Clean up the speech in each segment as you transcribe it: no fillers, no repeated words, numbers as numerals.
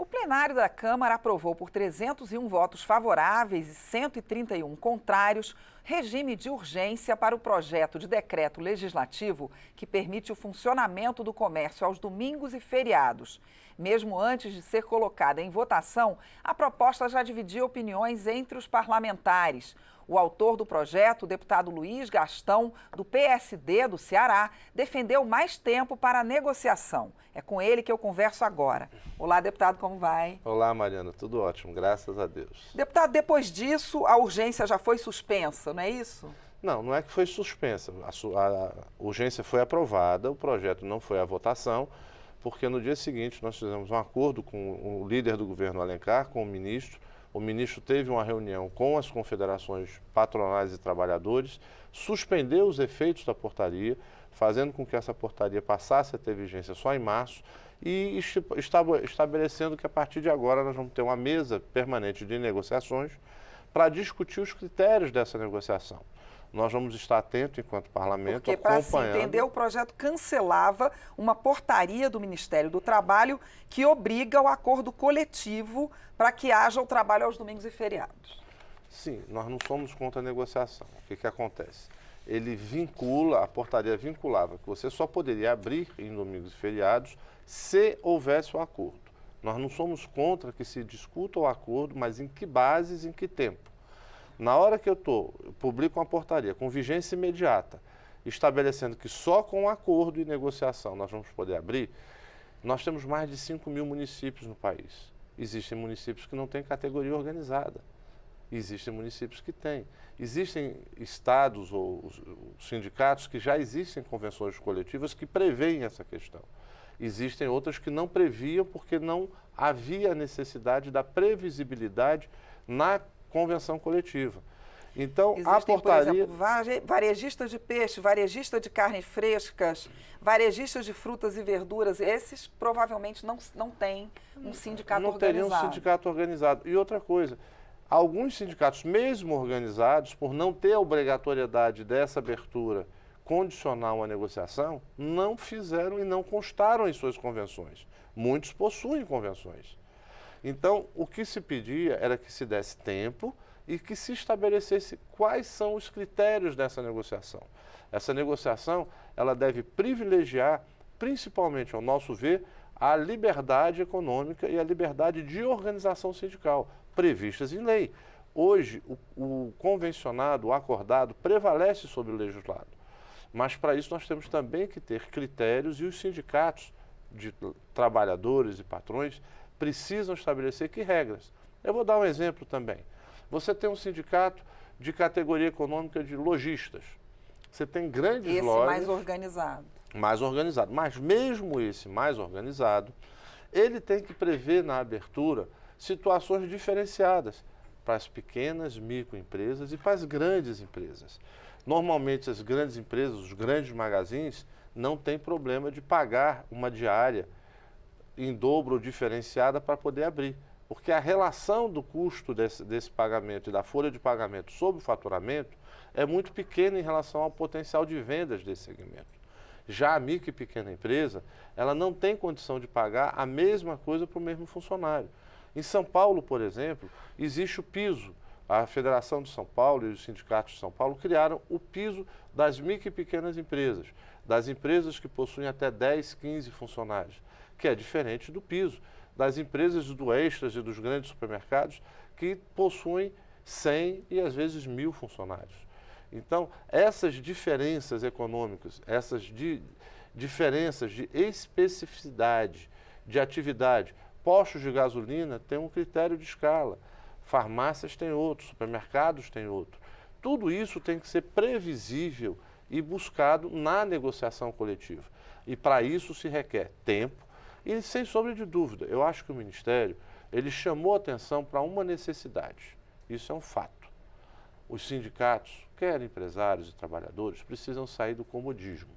O plenário da Câmara aprovou por 301 votos favoráveis e 131 contrários regime de urgência para o projeto de decreto legislativo que permite o funcionamento do comércio aos domingos e feriados. Mesmo antes de ser colocada em votação, a proposta já dividia opiniões entre os parlamentares. O autor do projeto, o deputado Luiz Gastão, do PSD do Ceará, defendeu mais tempo para a negociação. É com ele que eu converso agora. Olá, deputado, como vai? Olá, Mariana, tudo ótimo, graças a Deus. Deputado, depois disso, a urgência já foi suspensa, não é isso? Não é que foi suspensa. A urgência foi aprovada, o projeto não foi à votação, porque no dia seguinte nós fizemos um acordo com o líder do governo Alencar, com o ministro. O ministro teve uma reunião com as confederações patronais e trabalhadores, suspendeu os efeitos da portaria, fazendo com que essa portaria passasse a ter vigência só em março e estabelecendo que a partir de agora nós vamos ter uma mesa permanente de negociações para discutir os critérios dessa negociação. Nós vamos estar atentos, enquanto parlamento, porque, para se acompanhando... entender, o projeto cancelava uma portaria do Ministério do Trabalho que obriga o acordo coletivo para que haja o trabalho aos domingos e feriados. Sim, nós não somos contra a negociação. O que acontece? Ele vincula, a portaria vinculava que você só poderia abrir em domingos e feriados se houvesse o acordo. Nós não somos contra que se discuta o acordo, mas em que bases, em que tempo. Na hora que eu publico uma portaria com vigência imediata, estabelecendo que só com acordo e negociação nós vamos poder abrir, nós temos mais de 5 mil municípios no país. Existem municípios que não têm categoria organizada. Existem municípios que têm. Existem estados ou sindicatos que já existem convenções coletivas que preveem essa questão. Existem outras que não previam porque não havia necessidade da previsibilidade na convenção coletiva. Então, existem, a portaria... por exemplo, varejistas de peixe, varejistas de carnes frescas, varejistas de frutas e verduras, esses provavelmente não têm um sindicato organizado. Não teriam um sindicato organizado. E outra coisa, alguns sindicatos, mesmo organizados, por não ter a obrigatoriedade dessa abertura condicional à negociação, não fizeram e não constaram em suas convenções. Muitos possuem convenções. Então, o que se pedia era que se desse tempo e que se estabelecesse quais são os critérios dessa negociação. Essa negociação, ela deve privilegiar, principalmente ao nosso ver, a liberdade econômica e a liberdade de organização sindical, previstas em lei. Hoje, o convencionado, o acordado, prevalece sobre o legislado. Mas, para isso, nós temos também que ter critérios e os sindicatos de trabalhadores e patrões precisam estabelecer que regras. Eu vou dar um exemplo também. Você tem um sindicato de categoria econômica de lojistas. Você tem grandes lojas... mais organizado. Mais organizado. Mas mesmo esse mais organizado, ele tem que prever na abertura situações diferenciadas para as pequenas microempresas e para as grandes empresas. Normalmente as grandes empresas, os grandes magazines, não têm problema de pagar uma diária em dobro ou diferenciada para poder abrir. Porque a relação do custo desse pagamento e da folha de pagamento sobre o faturamento é muito pequena em relação ao potencial de vendas desse segmento. Já a micro e pequena empresa, ela não tem condição de pagar a mesma coisa para o mesmo funcionário. Em São Paulo, por exemplo, existe o piso. A Federação de São Paulo e os sindicatos de São Paulo criaram o piso das micro e pequenas empresas, das empresas que possuem até 10, 15 funcionários, que é diferente do piso das empresas do Extras e dos grandes supermercados que possuem 100 e às vezes 1.000 funcionários. Então, essas diferenças econômicas, essas diferenças de especificidade, de atividade, postos de gasolina têm um critério de escala, farmácias têm outro, supermercados têm outro. Tudo isso tem que ser previsível e buscado na negociação coletiva. E para isso se requer tempo e, sem sombra de dúvida, eu acho que o Ministério ele chamou atenção para uma necessidade. Isso é um fato. Os sindicatos, quer empresários e trabalhadores, precisam sair do comodismo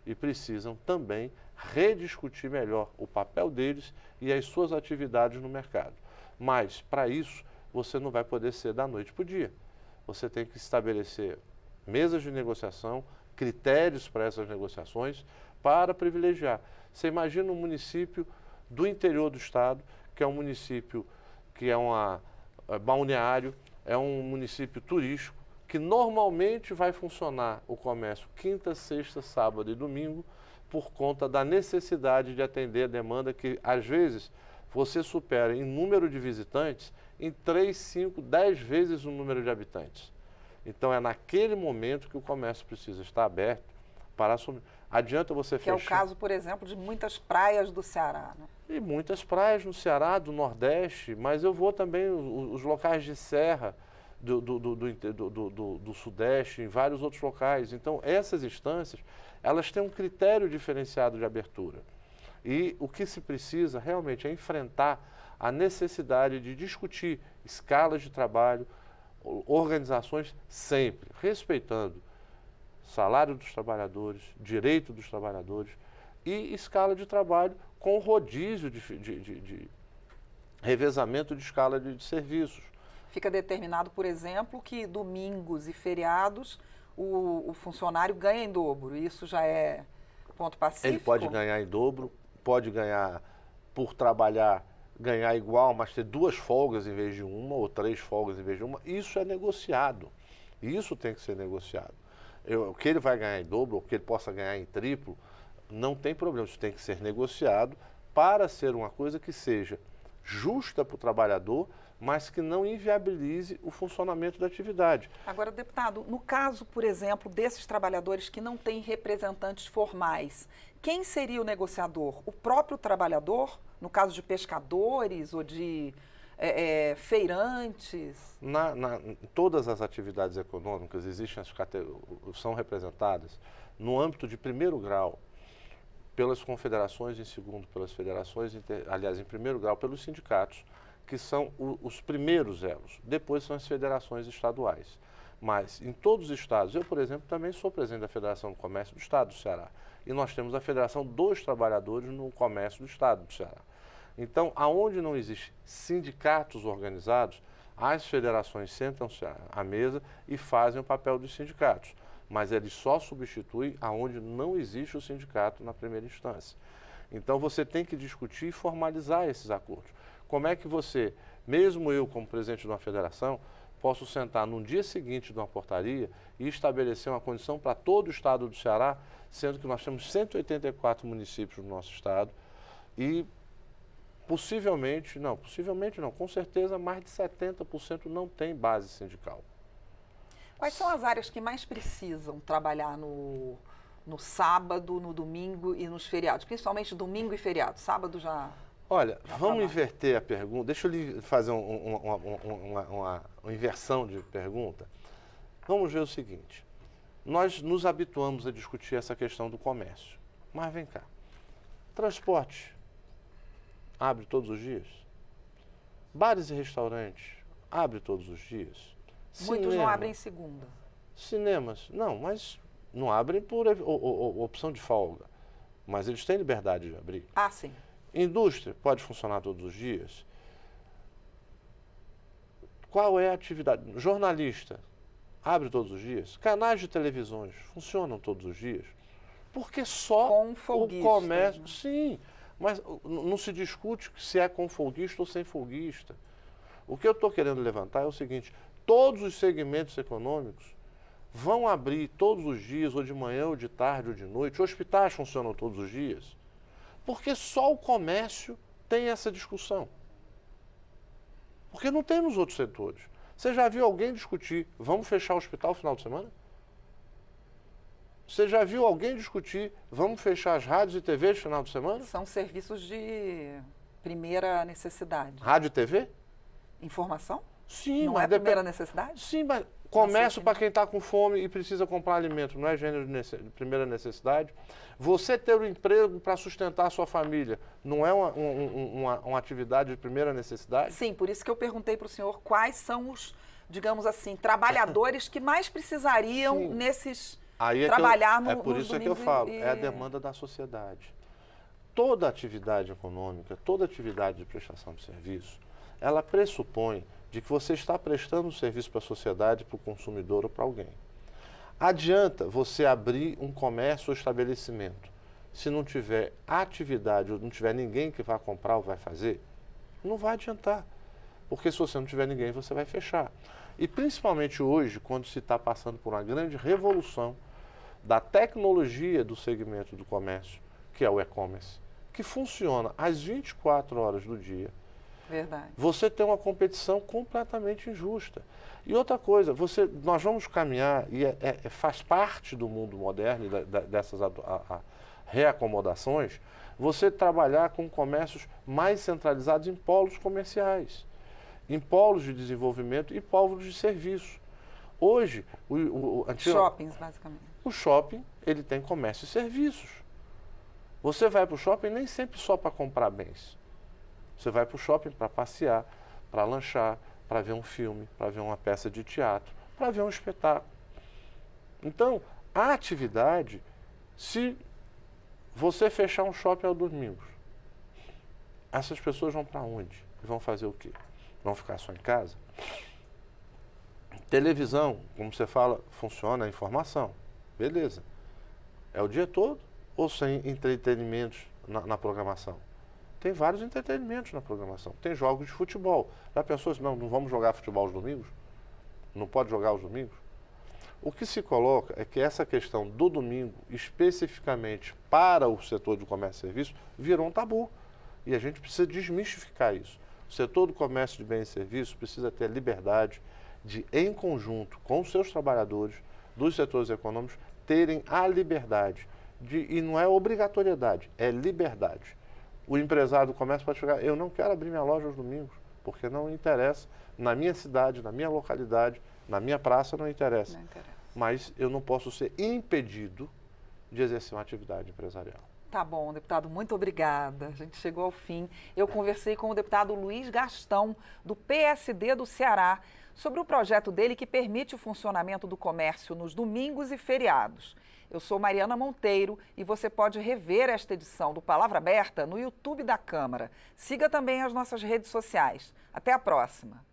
e precisam também rediscutir melhor o papel deles e as suas atividades no mercado. Mas, para isso, você não vai poder ser da noite para o dia. Você tem que estabelecer mesas de negociação, critérios para essas negociações, para privilegiar. Você imagina um município do interior do estado que é um município que é balneário, é um município turístico, que normalmente vai funcionar o comércio quinta, sexta, sábado e domingo, por conta da necessidade de atender a demanda que, às vezes, você supera em número de visitantes em 3, 5, 10 vezes o número de habitantes. Então, é naquele momento que o comércio precisa estar aberto para assumir. Adianta você fechar... Que é o caso, por exemplo, de muitas praias do Ceará, né? E muitas praias no Ceará, do Nordeste, mas eu vou também os locais de serra do Sudeste, em vários outros locais. Então, essas instâncias, elas têm um critério diferenciado de abertura. E o que se precisa realmente é enfrentar a necessidade de discutir escalas de trabalho, organizações sempre, respeitando salário dos trabalhadores, direito dos trabalhadores e escala de trabalho com rodízio de revezamento de escala de serviços. Fica determinado, por exemplo, que domingos e feriados o funcionário ganha em dobro. Isso já é ponto pacífico? Ele pode ganhar em dobro, pode ganhar por trabalhar, ganhar igual, mas ter 2 folgas em vez de uma, ou 3 folgas em vez de uma. Isso é negociado. Isso tem que ser negociado. O que ele vai ganhar em dobro, ou que ele possa ganhar em triplo, não tem problema. Isso tem que ser negociado para ser uma coisa que seja justa para o trabalhador, mas que não inviabilize o funcionamento da atividade. Agora, deputado, no caso, por exemplo, desses trabalhadores que não têm representantes formais, quem seria o negociador? O próprio trabalhador, no caso de pescadores ou de feirantes? Em todas as atividades econômicas existem são representadas no âmbito de primeiro grau pelas confederações, em segundo pelas federações, aliás, em primeiro grau pelos sindicatos, que são os primeiros elos. Depois são as federações estaduais. Mas em todos os estados, eu, por exemplo, também sou presidente da Federação do Comércio do Estado do Ceará. E nós temos a Federação dos Trabalhadores no Comércio do Estado do Ceará. Então, aonde não existe sindicatos organizados, as federações sentam-se à mesa e fazem o papel dos sindicatos. Mas eles só substituem aonde não existe o sindicato na primeira instância. Então, você tem que discutir e formalizar esses acordos. Como é que você, mesmo eu como presidente de uma federação, posso sentar no dia seguinte de uma portaria e estabelecer uma condição para todo o estado do Ceará, sendo que nós temos 184 municípios no nosso estado e possivelmente não, com certeza mais de 70% não tem base sindical. Quais são as áreas que mais precisam trabalhar no sábado, no domingo e nos feriados? Principalmente domingo e feriado. Sábado já... Olha, vamos inverter a pergunta. Deixa eu lhe fazer uma inversão de pergunta. Vamos ver o seguinte. Nós nos habituamos a discutir essa questão do comércio. Mas vem cá. Transporte abre todos os dias? Bares e restaurantes abre todos os dias? Muitos não abrem segunda. Cinemas, não, mas não abrem por opção de folga. Mas eles têm liberdade de abrir. Ah, sim. Indústria pode funcionar todos os dias? Qual é a atividade? Jornalista abre todos os dias? Canais de televisões funcionam todos os dias? Porque só com folguistas, o comércio... Né? Sim, mas não se discute se é com folguista ou sem folguista. O que eu estou querendo levantar é o seguinte: todos os segmentos econômicos vão abrir todos os dias, ou de manhã, ou de tarde, ou de noite. Hospitais funcionam todos os dias. Porque só o comércio tem essa discussão. Porque não tem nos outros setores. Você já viu alguém discutir, vamos fechar o hospital no final de semana? Você já viu alguém discutir, vamos fechar as rádios e TVs no final de semana? São serviços de primeira necessidade. Rádio e TV? Informação? Sim, não mas é primeira necessidade? Sim, mas comércio para quem está com fome e precisa comprar alimento, não é gênero de primeira necessidade. Você ter um emprego para sustentar a sua família, não é uma atividade de primeira necessidade? Sim, por isso que eu perguntei para o senhor quais são os, digamos assim, trabalhadores que mais precisariam Sim. nesses Aí trabalhar no É por isso que eu falo, é a demanda da sociedade. Toda atividade econômica, toda atividade de prestação de serviço, ela pressupõe de que você está prestando um serviço para a sociedade, para o consumidor ou para alguém. Adianta você abrir um comércio ou estabelecimento, se não tiver atividade ou não tiver ninguém que vá comprar ou vai fazer? Não vai adiantar, porque se você não tiver ninguém, você vai fechar. E principalmente hoje, quando se está passando por uma grande revolução da tecnologia do segmento do comércio, que é o e-commerce, que funciona às 24 horas do dia. Verdade. Você tem uma competição completamente injusta. E outra coisa, nós vamos caminhar, e faz parte do mundo moderno, dessas reacomodações, você trabalhar com comércios mais centralizados em polos comerciais, em polos de desenvolvimento e polos de serviço. Hoje, shoppings, basicamente. O shopping, ele tem comércio e serviços. Você vai para o shopping nem sempre só para comprar bens. Você vai para o shopping para passear, para lanchar, para ver um filme, para ver uma peça de teatro, para ver um espetáculo. Então, a atividade, se você fechar um shopping ao domingo, essas pessoas vão para onde? Vão fazer o quê? Vão ficar só em casa? Televisão, como você fala, funciona a informação. Beleza. É o dia todo ou sem entretenimentos na programação? Tem vários entretenimentos na programação. Tem jogos de futebol. Já pensou assim, não vamos jogar futebol aos domingos? Não pode jogar aos domingos? O que se coloca é que essa questão do domingo, especificamente para o setor de comércio e serviço, virou um tabu. E a gente precisa desmistificar isso. O setor do comércio de bens e serviços precisa ter a liberdade de, em conjunto com os seus trabalhadores dos setores econômicos, terem a liberdade e não é obrigatoriedade, é liberdade. O empresário do comércio pode chegar, eu não quero abrir minha loja aos domingos, porque não interessa, na minha cidade, na minha localidade, na minha praça não interessa. Não interessa. Mas eu não posso ser impedido de exercer uma atividade empresarial. Tá bom, deputado, muito obrigada. A gente chegou ao fim. Eu conversei com o deputado Luiz Gastão, do PSD do Ceará, sobre o projeto dele que permite o funcionamento do comércio nos domingos e feriados. Eu sou Mariana Monteiro e você pode rever esta edição do Palavra Aberta no YouTube da Câmara. Siga também as nossas redes sociais. Até a próxima.